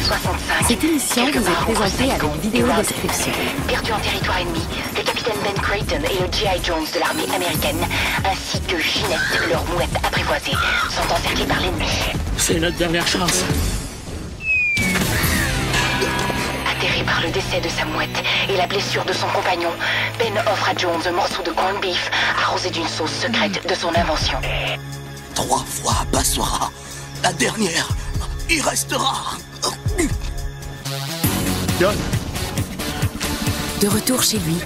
65. Cette émission vous est présentée avec vidéo description. Perdu en territoire ennemi, le capitaine Ben Creighton et le G.I. Jones de l'armée américaine, ainsi que Ginette, leur mouette apprivoisée, sont encerclés par l'ennemi. C'est notre dernière chance. Atterré par le décès de sa mouette et la blessure de son compagnon, Ben offre à Jones un morceau de corned beef arrosé d'une sauce secrète de son invention. 3 fois passera. La dernière, il restera. De retour chez lui,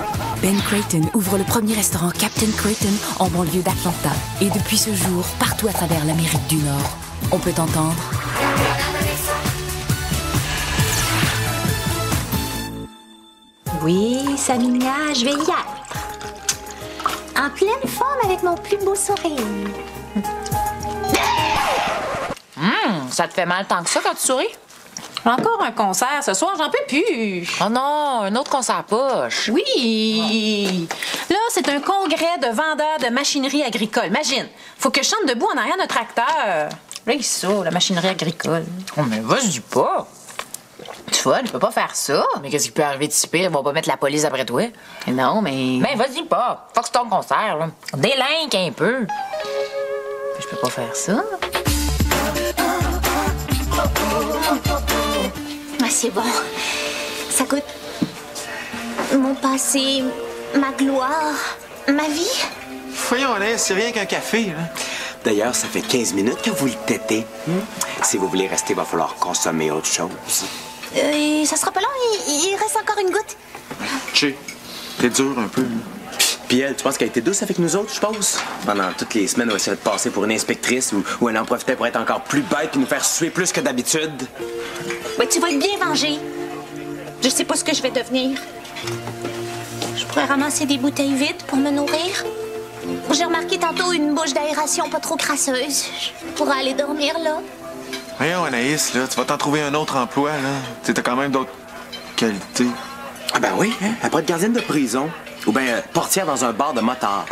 Ben Creighton ouvre le premier restaurant Captain Creighton en banlieue d'Atlanta. Et depuis ce jour, partout à travers l'Amérique du Nord, on peut entendre... Oui, Saminia, je vais y être. En pleine forme avec mon plus beau sourire. Ça te fait mal tant que ça quand tu souris? Encore un concert ce soir, j'en peux plus. Oh non, un autre concert à poche. Oui. Là, c'est un congrès de vendeurs de machinerie agricole. Imagine, faut que je chante debout en arrière d'un tracteur. Là, ça, la machinerie agricole. Oh, mais vas-y pas. Tu vois, tu peux pas faire ça. Mais qu'est-ce qui peut arriver de si pire? Ils vont pas mettre la police après toi. Non, mais... Mais vas-y pas. Faut que c'est ton concert, là. Délinque un peu. Je peux pas faire ça. Ah, c'est bon. Ça coûte mon passé, ma gloire, ma vie. Voyons, Anaïs, c'est rien qu'un café, là. D'ailleurs, ça fait 15 minutes que vous le tétez. Si vous voulez rester, il va falloir consommer autre chose. Ça sera pas long, il reste encore une goutte. Che, t'es dur un peu. Puis elle, tu penses qu'elle a été douce avec nous autres, je pense? Pendant toutes les semaines, on essayait de passer pour une inspectrice ou elle en profitait pour être encore plus bête et nous faire suer plus que d'habitude. Ouais, tu vas être bien vengé. Je sais pas ce que je vais devenir. Je pourrais ramasser des bouteilles vides pour me nourrir. J'ai remarqué tantôt une bouche d'aération pas trop crasseuse. Je pourrais aller dormir là. Voyons, Anaïs, là, tu vas t'en trouver un autre emploi, là. Tu sais, t'as quand même d'autres qualités. Ah ben oui, hein? Elle pourrait être gardienne de prison. Ou bien portière dans un bar de motards.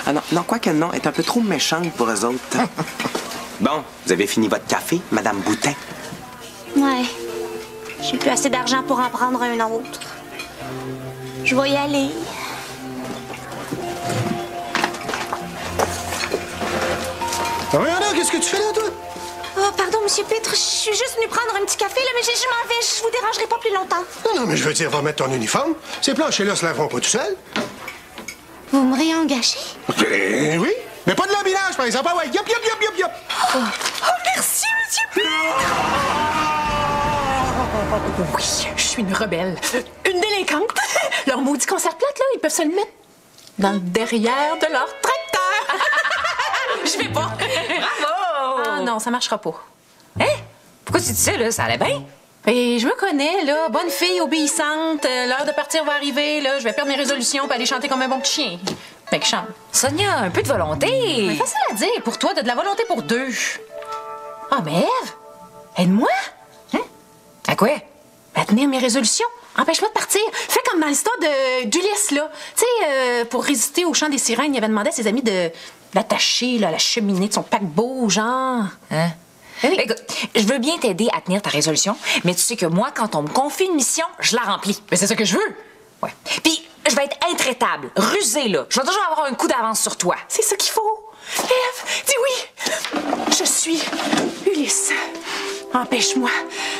Ah non, quoique non, elle est un peu trop méchante pour eux autres. Bon, vous avez fini votre café, Madame Boutin? Ouais. J'ai plus assez d'argent pour en prendre un autre. Je vais y aller. Rihanna, qu'est-ce que tu fais là, toi? Oh, pardon, Monsieur Pitre, je suis juste venue prendre un petit café, là, mais je m'en vais. Je vous dérangerai pas plus longtemps. Non, mais je veux dire, va mettre ton uniforme. Ces planchers-là se laveront pas tout seuls. Vous me réengagez? Eh oui, mais pas de l'embillage, par exemple. Ah ouais, yop, yop, yop, yop, yop. Oh, merci, Monsieur Pitre! Oui, je suis une rebelle. Une délinquante. Leur maudit concert plate, là, ils peuvent se le mettre dans le derrière de leur tracteur. Je vais pas. Bravo! Ah non, ça marchera pas. Hein? Pourquoi tu dis ça, là? Ça allait bien? Et je me connais, là. Bonne fille, obéissante. L'heure de partir va arriver, là. Je vais perdre mes résolutions pour aller chanter comme un bon petit chien. Fait que chante. Sonia, un peu de volonté. Mais facile à dire. Pour toi, t'as de la volonté pour deux. Ah, mais Ève, aide-moi. Hein? À quoi? À tenir mes résolutions. Empêche-moi de partir. Fais comme dans l'histoire d'Ulysse, là. Tu sais, pour résister au chant des sirènes, il avait demandé à ses amis de l'attacher, là, à la cheminée de son paquebot, genre. Hein? Oui. Écoute, je veux bien t'aider à tenir ta résolution, mais tu sais que moi, quand on me confie une mission, je la remplis. Mais c'est ça que je veux. Ouais. Puis, je vais être intraitable, rusée, là. Je vais toujours avoir un coup d'avance sur toi. C'est ça qu'il faut. Ève, dis oui. Je suis Ulysse. Empêche-moi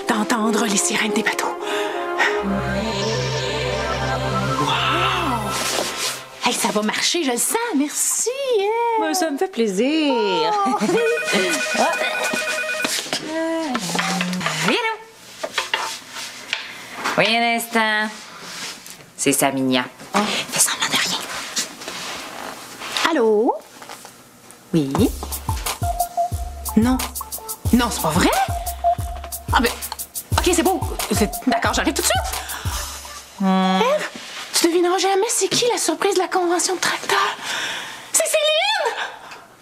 d'entendre les sirènes des bateaux. Wow! Hey, ça va marcher, je le sens. Merci, Ève. Ouais, ça me fait plaisir. Oh. Viens là. Oui, un instant. C'est Saminia. Fais semblant de rien. Allô? Oui? Non. Non, c'est pas vrai? Ah, ben. OK, c'est beau. D'accord, j'arrive tout de suite. Ève, tu devineras jamais c'est qui la surprise de la convention de tracteur? C'est Céline!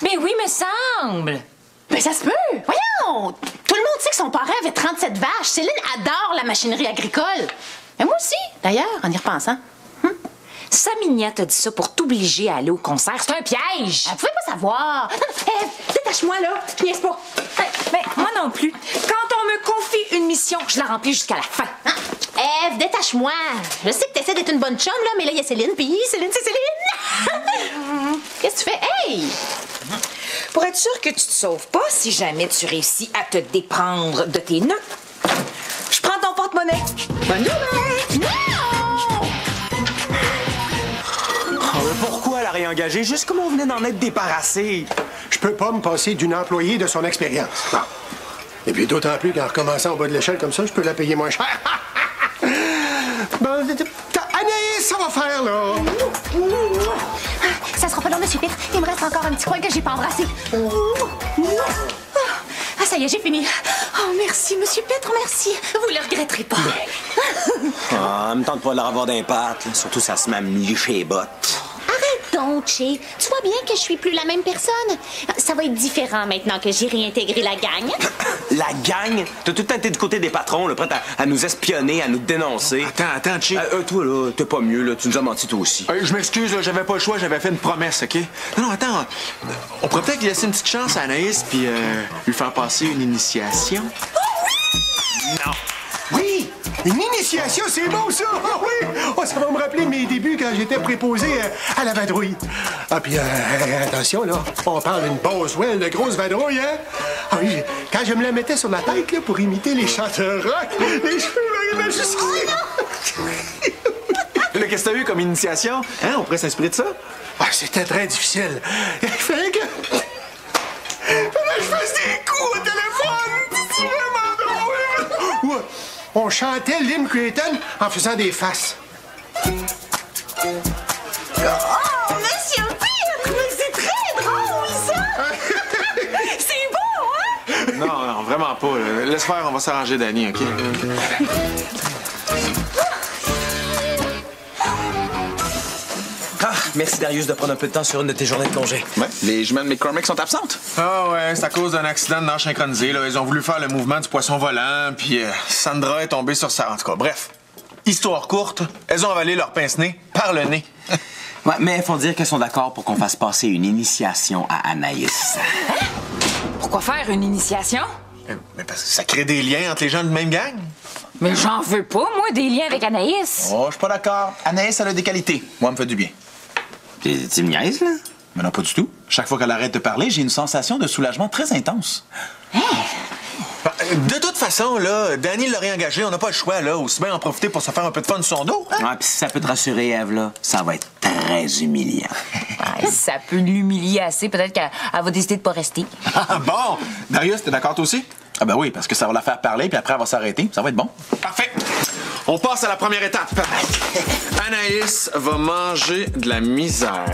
Mais oui, me semble. Ben, ça se peut. Voyons! Tout le monde sait que son parent avait 37 vaches. Céline adore la machinerie agricole. Mais moi aussi, d'ailleurs, en y repensant. Saminia t'a dit ça pour t'obliger à aller au concert. C'est un piège! Elle pouvait pas savoir. Ève, détache-moi, là. Je niaise pas. Hey. Mais moi non plus. Quand on me confie une mission, je la remplis jusqu'à la fin. Ève, détache-moi. Je sais que t'essaies d'être une bonne chum, là, mais là, il y a Céline, puis Céline, c'est Céline. Qu'est-ce que tu fais? Hey! Pour être sûr que tu te sauves pas, si jamais tu réussis à te déprendre de tes nœuds, je prends ton porte-monnaie. Bonne journée! Non! Oh, mais pourquoi la réengager? Juste comme on venait d'en être débarrassé. Je peux pas me passer d'une employée de son expérience. Non. Et puis d'autant plus qu'en recommençant au bas de l'échelle comme ça, je peux la payer moins cher. Bon, Anaïs, ça va faire, là. Ça sera pas long, Monsieur Pitre. Il me reste encore un petit coin que j'ai pas embrassé. Ah, ça y est, j'ai fini. Oh, merci, Monsieur Pitre, merci. Vous le regretterez pas. Ah, me tente pas de la revoir d'impact, là. Surtout ça se met à me licher les bottes. Arrête donc, Che. Tu vois bien que je suis plus la même personne. Ça va être différent maintenant que j'ai réintégré la gang. La gang? T'as tout le temps été du côté des patrons, là, prête à nous espionner, à nous dénoncer. Attends, Chick. Toi, là, t'es pas mieux, là. Tu nous as menti, toi aussi. Je m'excuse, là, j'avais pas le choix, j'avais fait une promesse, OK? Non, attends. On pourrait peut-être laisser une petite chance à Anaïs puis lui faire passer une initiation. Non. Oui! Une initiation, c'est beau, ça! Ah oui! Oh, ça va me rappeler mes débuts quand j'étais préposé à la vadrouille. Ah, puis attention, là, on parle d'une Boswell de grosse vadrouille, hein? Ah oui, quand je me la mettais sur la tête, là, pour imiter les chanteurs rock, les cheveux m'arrivaient jusqu'ici. Là, qu'est-ce que t'as eu comme initiation? Hein? On pourrait s'inspirer de ça? Ah, c'était très difficile. Il fallait que... je fasse des coups au téléphone! C'est vraiment drôle! Ouais. On chantait l'hymne Creighton en faisant des faces. Oh, Monsieur Pitre! Mais c'est très drôle, ça! C'est beau, hein? Non, vraiment pas. Là. Laisse faire, on va s'arranger, Danny, OK? Ah, merci, Darius, de prendre un peu de temps sur une de tes journées de congé. Ouais, les jumelles McCormick sont absentes. Ah ouais, c'est à cause d'un accident de nage synchronisé. Là. Ils ont voulu faire le mouvement du poisson volant, puis Sandra est tombée sur ça. En tout cas, bref. Histoire courte, elles ont avalé leur pince-nez par le nez. Ouais, mais faut dire qu'elles sont d'accord pour qu'on fasse passer une initiation à Anaïs. Pourquoi faire une initiation? Mais parce que ça crée des liens entre les gens de même gang. Mais j'en veux pas, moi, des liens avec Anaïs. Oh, je suis pas d'accord. Anaïs, elle a des qualités. Moi, elle me fait du bien. Tu me niaises, là? Mais non, pas du tout. Chaque fois qu'elle arrête de parler, j'ai une sensation de soulagement très intense. De toute façon, là, Danny l'a réengagé, on n'a pas le choix, là. Aussi bien en profiter pour se faire un peu de fun sur son dos. Hein? Ouais, puis si ça peut te rassurer, Ève, là, ça va être très humiliant. Ouais, ça peut l'humilier assez, peut-être qu'elle va décider de pas rester. Ah, bon! Darius, t'es d'accord toi aussi? Ah ben oui, parce que ça va la faire parler, puis après, elle va s'arrêter. Ça va être bon. Parfait. On passe à la première étape. Anaïs va manger de la misère.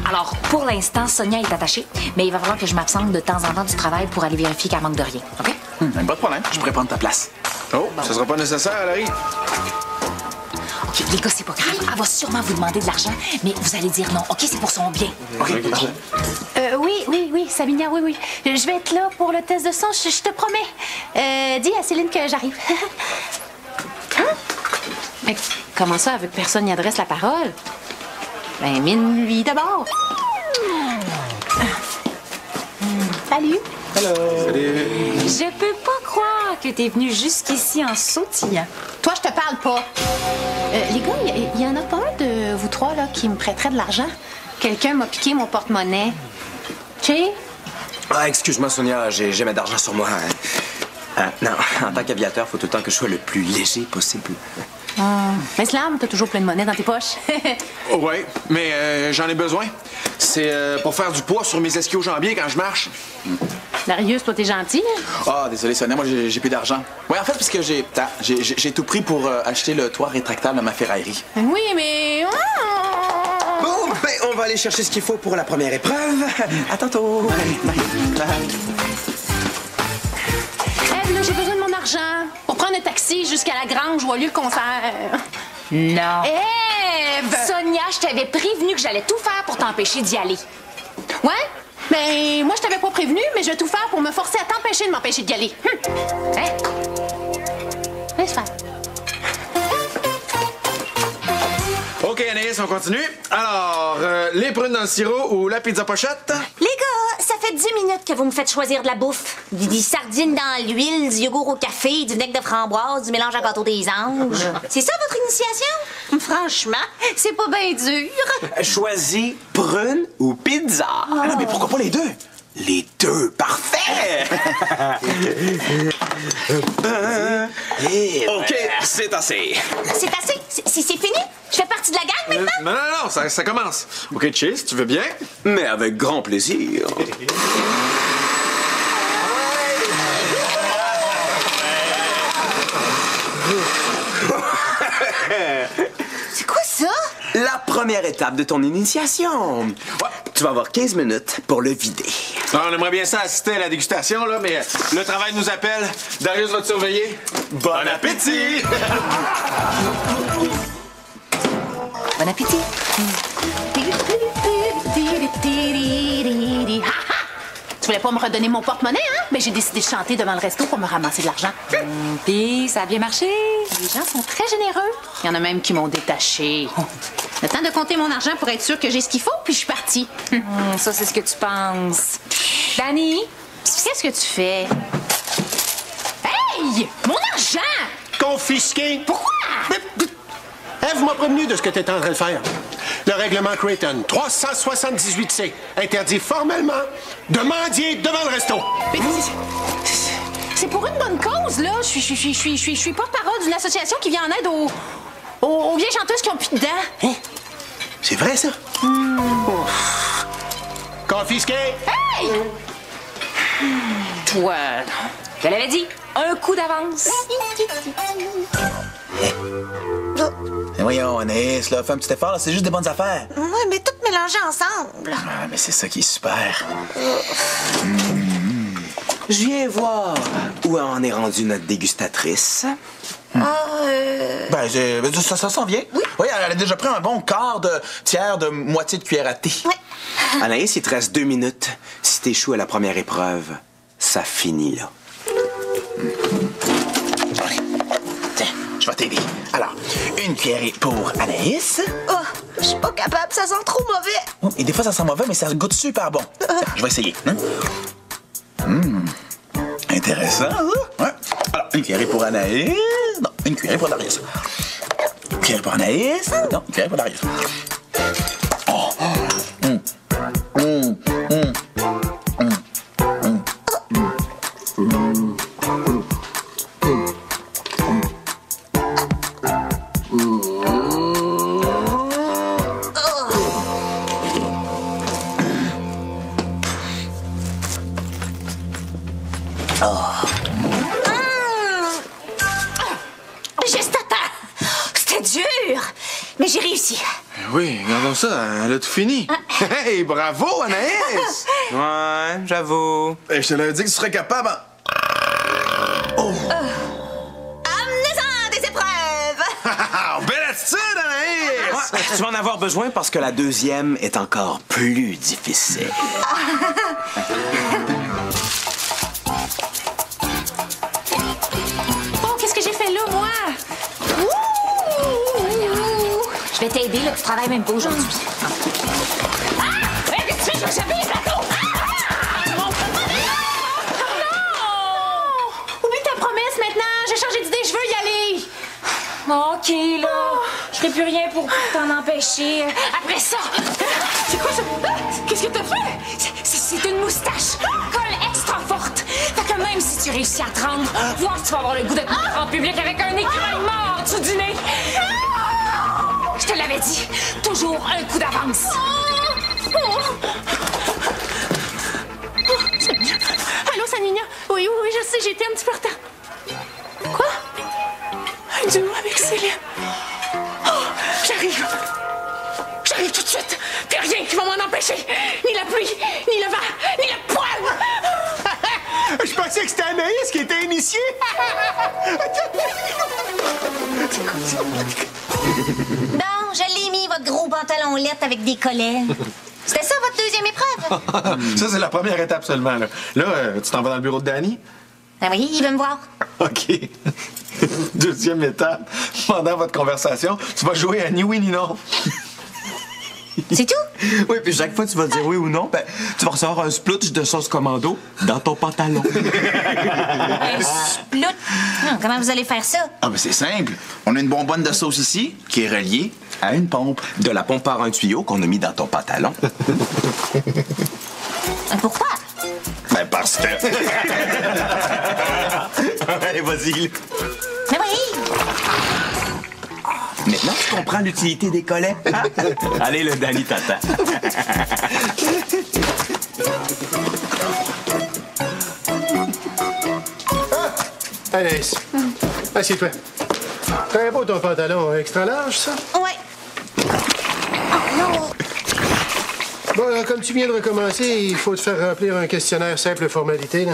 Alors, pour l'instant, Sonia est attachée, mais il va falloir que je m'absente de temps en temps du travail pour aller vérifier qu'elle manque de rien, OK? Pas de problème, je pourrais prendre ta place. Oh, ça sera pas nécessaire, elle arrive. OK, les gars, c'est pas grave. Elle va sûrement vous demander de l'argent, mais vous allez dire non, OK? C'est pour son bien. OK. Oui, Sabinia, oui. Je vais être là pour le test de son, je te promets. Dis à Céline que j'arrive. Hein? Mais comment ça, avec personne n'y adresse la parole? Ben, mine-lui d'abord. Salut. Salut. Je peux pas croire que t'es venu jusqu'ici en sautillant. Toi, je te parle pas. Les gars, il y en a pas un de vous trois là, qui me prêterait de l'argent. Quelqu'un m'a piqué mon porte-monnaie. Che? Ah, excuse-moi, Sonia, j'ai jamais d'argent sur moi. Non, en tant qu'aviateur, faut tout le temps que je sois le plus léger possible. Mais Slam, t'as toujours plein de monnaie dans tes poches. Ouais, mais j'en ai besoin. C'est pour faire du poids sur mes ischio-jambiers quand je marche. Darius, toi, t'es gentil. Ah, désolé, Sonia, moi, j'ai plus d'argent. Ouais, en fait, parce que j'ai tout pris pour acheter le toit rétractable de ma ferraillerie. Oui, mais... Bon, ben, on va aller chercher ce qu'il faut pour la première épreuve. À tantôt. Ève, là, j'ai besoin de mon argent pour prendre un taxi jusqu'à la grange ou au lieu le concert. Non. Ève! Sonia, je t'avais prévenu que j'allais tout faire pour t'empêcher d'y aller. Ouais? Ben, moi, je t'avais pas prévenu, mais je vais tout faire pour me forcer à t'empêcher de m'empêcher d'y aller. Hein? Laisse faire. OK, Anaïs, on continue. Alors, les prunes dans le sirop ou la pizza pochette? Les gars, ça fait 10 minutes que vous me faites choisir de la bouffe. Des sardines dans l'huile, du yogourt au café, du vinaigre de framboise, du mélange à gâteau des anges. C'est ça votre initiation? Franchement, c'est pas bien dur. Choisis prune ou pizza. Ah non, mais pourquoi pas les deux? Les deux, parfait! OK, c'est assez. C'est assez? C'est fini? Je fais partie de la gang maintenant? Non, ça commence. OK, Chase, tu veux bien? Mais avec grand plaisir. C'est quoi ça? La première étape de ton initiation. Ouais, tu vas avoir 15 minutes pour le vider. On aimerait bien ça assister à la dégustation, là, mais le travail nous appelle. Darius va te surveiller. Bon appétit! Bon appétit. Tu voulais pas me redonner mon porte-monnaie, hein? Mais j'ai décidé de chanter devant le resto pour me ramasser de l'argent. Puis, ça a bien marché. Les gens sont très généreux. Il y en a même qui m'ont détaché. Le temps de compter mon argent pour être sûr que j'ai ce qu'il faut, puis je suis partie. Ça, c'est ce que tu penses. Danny? Qu'est-ce que tu fais? Hey! Mon argent! Confisqué. Pourquoi? Eve m'a prévenu de ce que tu étais en train de faire. Le règlement Creighton 378C interdit formellement de mendier devant le resto. Mais c'est pour une bonne cause, là. Je suis porte-parole d'une association qui vient en aide aux vieilles chanteuses qui ont plus de dents. Hein? C'est vrai, ça? Confisqué. Hey! Toi, je l'avais dit, un coup d'avance. Mais voyons, Anaïs, là, fais un petit effort, là, c'est juste des bonnes affaires. Ouais, mais tout mélangé ensemble. Ah, mais c'est ça qui est super. Je viens voir où en est rendue notre dégustatrice. Ben, ça s'en vient. Oui, elle a déjà pris un bon tiers de moitié de cuillère à thé. Ouais. Anaïs, il te reste 2 minutes. Si t'échoues à la première épreuve, ça finit là. Tiens, je vais t'aider. Alors, une cuillerée pour Anaïs. Oh, je suis pas capable, ça sent trop mauvais. Et des fois, ça sent mauvais, mais ça goûte super bon. Je vais essayer. Hein? Intéressant, ça. Ouais. Alors, une cuillerée pour Anaïs. Non, une cuillerée pour Darius. Une cuillerée pour Anaïs. Non, une cuillerée pour Darius. Oh. Juste à temps. C'était dur, mais j'ai réussi. Oui, regardons ça, elle a tout fini. Hey, bravo, Anaïs! Ouais, j'avoue. Je te l'avais dit que tu serais capable. Amenez-en des épreuves. Belle attitude, Anaïs! Ouais, tu vas en avoir besoin parce que la deuxième est encore plus difficile. Oh, qu'est-ce que j'ai fait là, moi? Je vais t'aider, là, tu travailles même pas aujourd'hui. Ah! Hey, qu'est-ce que tu fais? Je vais échapper les plateaux! Mon porte-monnaie! Non! Oublie ta promesse maintenant. J'ai changé d'idée, je veux y aller. OK, là. Je ferai plus rien pour t'en empêcher. Après ça... C'est quoi ça? Qu'est-ce que t'as fait? C'est une moustache. Colle extra forte. Fait que même si tu réussis à te rendre, voir si tu vas avoir le goût de te mettre en public avec un écureuil mort en dessous du nez. Je te l'avais dit. Toujours un coup d'avance. Allô, Sanina? Oui, je sais, j'étais un petit peu en retard. Quoi? Un duo avec Céline? Oh, j'arrive tout de suite. Puis rien qui va m'en empêcher. Ni la pluie, ni le vent, ni le poil. Je pensais que c'était Anaïs qui était initiée. Bon, je l'ai mis, votre gros pantalon lettre avec des collets. C'était ça, votre deuxième épreuve? Ça, c'est la première étape seulement. Là, tu t'en vas dans le bureau de Danny? Ah oui, il veut me voir. OK. Deuxième étape. Pendant votre conversation, tu vas jouer à Ni oui ni non. C'est tout? Oui, puis chaque fois que tu vas dire oui ou non, ben, tu vas recevoir un splutch de sauce commando dans ton pantalon. Un splout. Comment vous allez faire ça? Ah, ben c'est simple. On a une bonbonne de sauce ici qui est reliée à une pompe. De la pompe par un tuyau qu'on a mis dans ton pantalon. Pourquoi? Ben parce que... Allez, vas-y. Mais oui! Maintenant, tu comprends l'utilité des collets. Hein? Allez, le Danny t'attend. Anaïs, assieds-toi. T'as pas ton pantalon extra large, ça? Ouais. Oh non! Bon, alors, comme tu viens de recommencer, il faut te faire remplir un questionnaire simple formalité, là.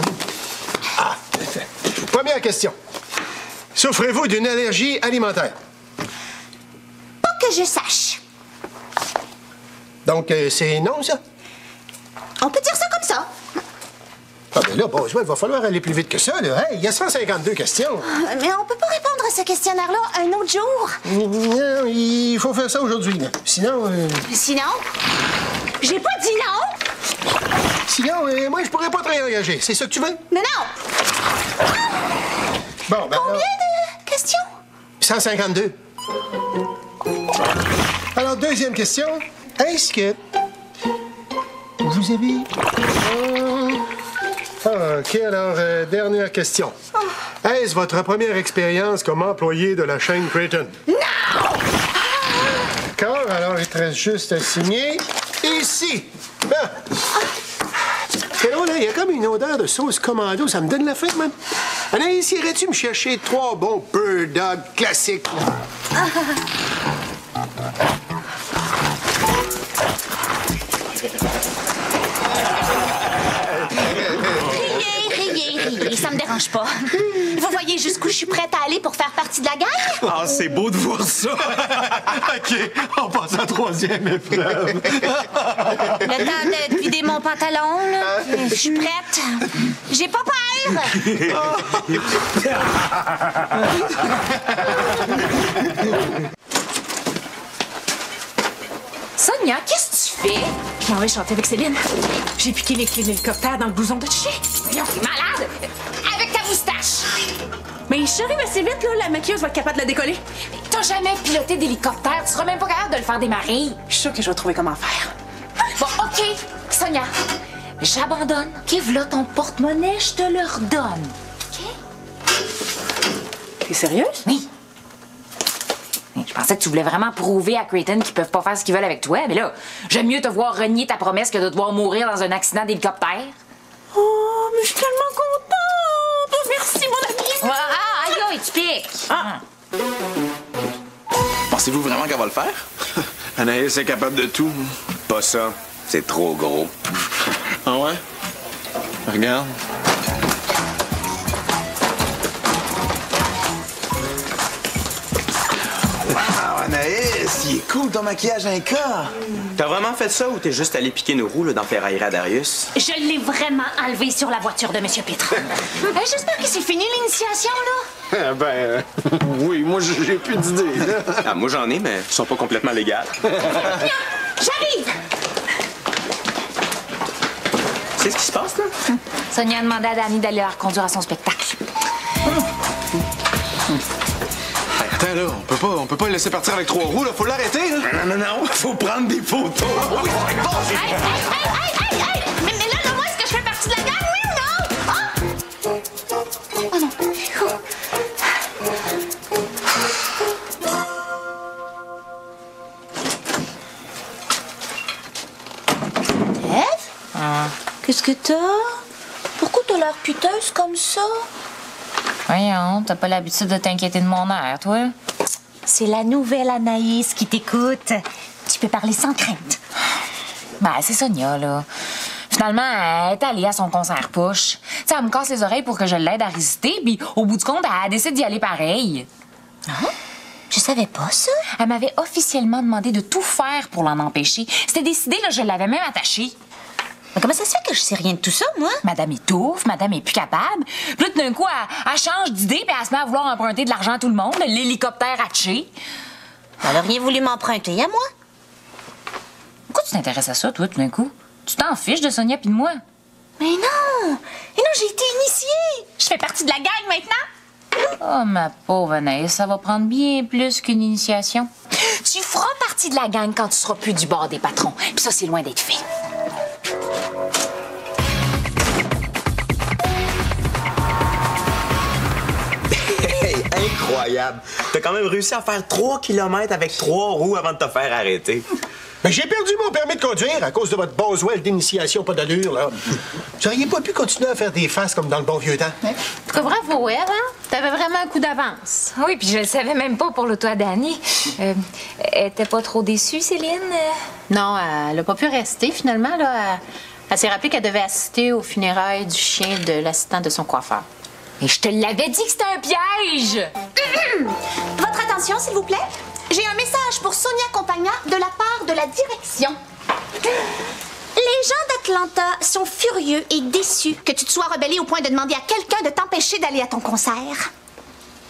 Ah, parfait. Première question. Souffrez-vous d'une allergie alimentaire? Pas que je sache. Donc, c'est non, ça? On peut dire ça comme ça. Ah, ben là, bon, il va falloir aller plus vite que ça, là. Hey, il y a 152 questions. Mais on peut pas répondre à ce questionnaire-là un autre jour. Non, il faut faire ça aujourd'hui, là. Sinon... Sinon? J'ai pas dit non! Sinon, moi, je pourrais pas te réengager. C'est ça que tu veux? Mais non! Bon, ben... Combien de questions? 152. Alors, deuxième question. Est-ce que vous avez... OK, alors, dernière question. Est-ce votre première expérience comme employé de la chaîne Creighton? Non! D'accord, alors il te reste juste à signer ici. Ah. C'est drôle, hein? Il y a comme une odeur de sauce commando. Ça me donne la fête, même. Anaïs, irais-tu me chercher 3 bons Bird Dog classiques? Riez, ça me dérange pas. Vous voyez jusqu'où je suis prête à aller pour faire partie de la gang? Ah, c'est beau de voir ça. OK, on passe à la troisième épreuve. Le temps de vider mon pantalon, là. Je suis prête. J'ai pas peur. Sonia, qu'est-ce que tu fais? Je m'en vais chanter avec Céline. J'ai piqué les clés de l'hélicoptère dans le blouson de Chichi. Voyons, t'es malade. Avec ta moustache. Mais j'arrive assez vite, là. La maquilleuse va être capable de la décoller. T'as jamais piloté d'hélicoptère, tu seras même pas capable de le faire démarrer. Je suis sûre que je vais trouver comment faire. Bon, OK, Sonia, j'abandonne. OK, voilà ton porte-monnaie, je te le redonne. OK? T'es sérieuse? Oui. Je pensais que tu voulais vraiment prouver à Creighton qu'ils peuvent pas faire ce qu'ils veulent avec toi, mais là, j'aime mieux te voir renier ta promesse que de devoir mourir dans un accident d'hélicoptère. Oh, mais je suis tellement contente! Merci, mon ami! Ah, aïe, tu piques! Ah. Pensez-vous vraiment qu'elle va le faire? Anaïs est capable de tout. Pas ça. C'est trop gros. Ah ouais? Regarde. Wow, Anaïs, il est cool ton maquillage Inca. T'as vraiment fait ça ou t'es juste allé piquer nos roues là, dans Ferraillerie à Darius? Je l'ai vraiment enlevé sur la voiture de M. Pétron. J'espère que c'est fini l'initiation, là. Oui, moi, j'ai plus d'idées. Ah, moi j'en ai, mais ils sont pas complètement légales. J'arrive! C'est ce qui se passe, là? Sonia a demandé à Danny d'aller la reconduire à son spectacle. Attends, là, on peut pas le laisser partir avec 3 roues, là. Faut l'arrêter, là. Non, faut prendre des photos. Hey! Mais là, moi, est-ce que je fais partie de la gang, oui ou non? Ah! Oh non. Eve? Qu'est-ce que t'as? Pourquoi t'as l'air piteuse comme ça? Voyons, t'as pas l'habitude de t'inquiéter de mon air, toi? C'est la nouvelle Anaïs qui t'écoute. Tu peux parler sans crainte. Ben, c'est Sonia, là. Finalement, elle est allée à son concert push. Tu sais, elle me casse les oreilles pour que je l'aide à résister, puis au bout du compte, elle décide d'y aller pareil. Ah? Je savais pas ça. Elle m'avait officiellement demandé de tout faire pour l'en empêcher. C'était décidé, là, je l'avais même attachée. Mais comment ça se fait que je sais rien de tout ça, moi? Madame étouffe, madame est plus capable. Puis là, tout d'un coup, elle change d'idée, puis elle se met à vouloir emprunter de l'argent à tout le monde, l'hélicoptère hatché. Elle a rien voulu m'emprunter à moi. Pourquoi tu t'intéresses à ça, toi, tout d'un coup? Tu t'en fiches de Sonia pis de moi? Mais non! Et non, j'ai été initiée! Je fais partie de la gang maintenant! Oh, ma pauvre Anaïs, ça va prendre bien plus qu'une initiation. Tu feras partie de la gang quand tu seras plus du bord des patrons. Puis ça, c'est loin d'être fait. Hey, incroyable! T'as quand même réussi à faire 3 km avec 3 roues avant de te faire arrêter. Mais j'ai perdu mon permis de conduire à cause de votre Boswell d'initiation pas d'allure, là. Vous auriez pas pu continuer à faire des faces comme dans le bon vieux temps? En tout cas, bravo, Eve, hein? T'avais vraiment un coup d'avance. Oui, puis je le savais même pas pour l'auto à Danny. Elle était pas trop déçue, Céline? Non, elle a pas pu rester, finalement, là. Elle s'est rappelée qu'elle devait assister aux funérailles du chien de l'assistant de son coiffeur. Et je te l'avais dit que c'était un piège! Votre attention, s'il vous plaît. J'ai un message pour Sonia Compagna de la part de la direction. Les gens d'Atlanta sont furieux et déçus que tu te sois rebellée au point de demander à quelqu'un de t'empêcher d'aller à ton concert.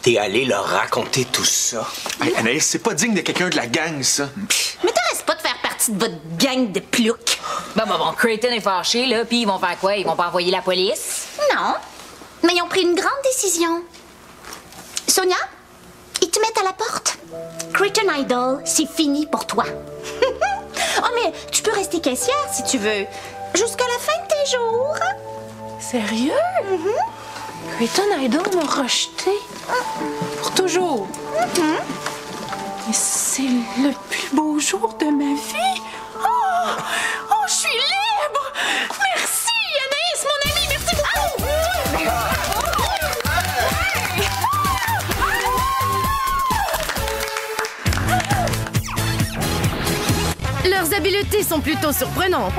T'es allé leur raconter tout ça. Hey, Anaïs, c'est pas digne de quelqu'un de la gang, ça. Mais t'arrêtes pas de faire partie de votre gang de ploucs. Bon, Creighton est fâché, là, puis ils vont faire quoi? Ils vont pas envoyer la police? Non, mais ils ont pris une grande décision. Sonia, ils te mettent à la porte. Creighton Idol, c'est fini pour toi. Oh, mais tu peux rester caissière si tu veux. Jusqu'à la fin de tes jours. Sérieux? Creighton Idol m'a rejeté. Pour toujours. Mais c'est le plus beau jour de ma vie. Oh, je suis libre! Merci, Anaïs, mon amie, merci beaucoup! Leurs habiletés sont plutôt surprenantes.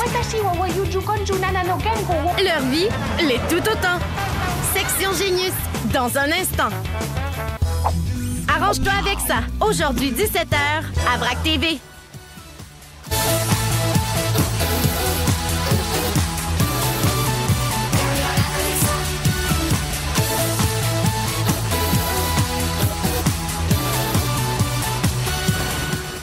Leur vie l'est tout autant. Section Génius, dans un instant. Arrange-toi avec ça. Aujourd'hui, 17h, à VRAC TV.